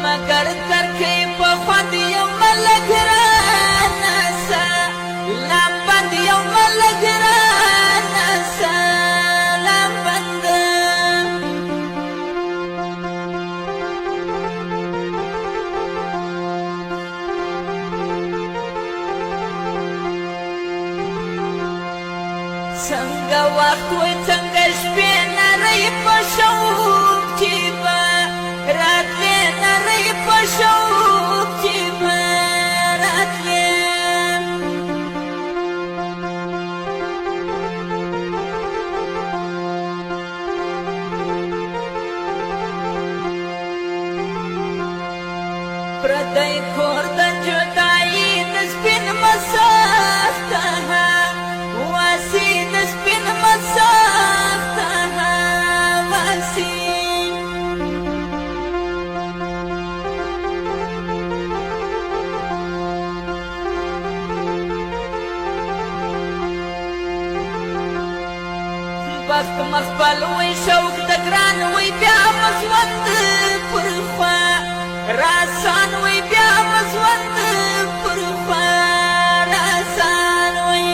مگر کرکې په خوند یو ملک رانسه لامبند یو ملک رانسه لامبند څنګه وخت وای څنګه شپې نرۍ په شوق چې به راتلې نرۍ په شوق چې به راتلې پردی کور د جدایي د سپین مساف ته واسی د سپین مساف ته واسی بخت مخبل وی شوق د ګران وی بیا مسوند پر خوا راسان وی بیا مسوند پر خوا راسان وی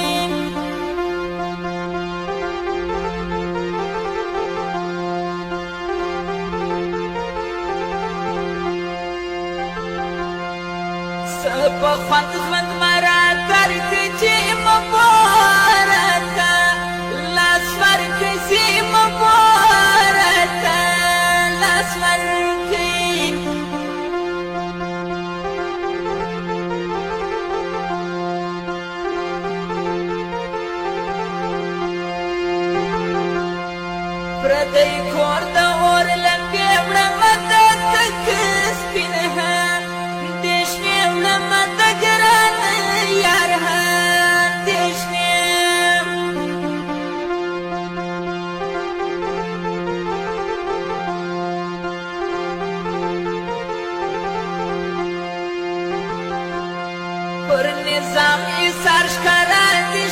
سپا خوند ژوند مرا ترکې چې مبارکه لاس ورکړې چې مبارکه لاس ورکړې پردی کور د اور لمبې وړمه د تک سپین دشمې وړمه د ګران یار دشمې پر نظام ایثار ښکاره دي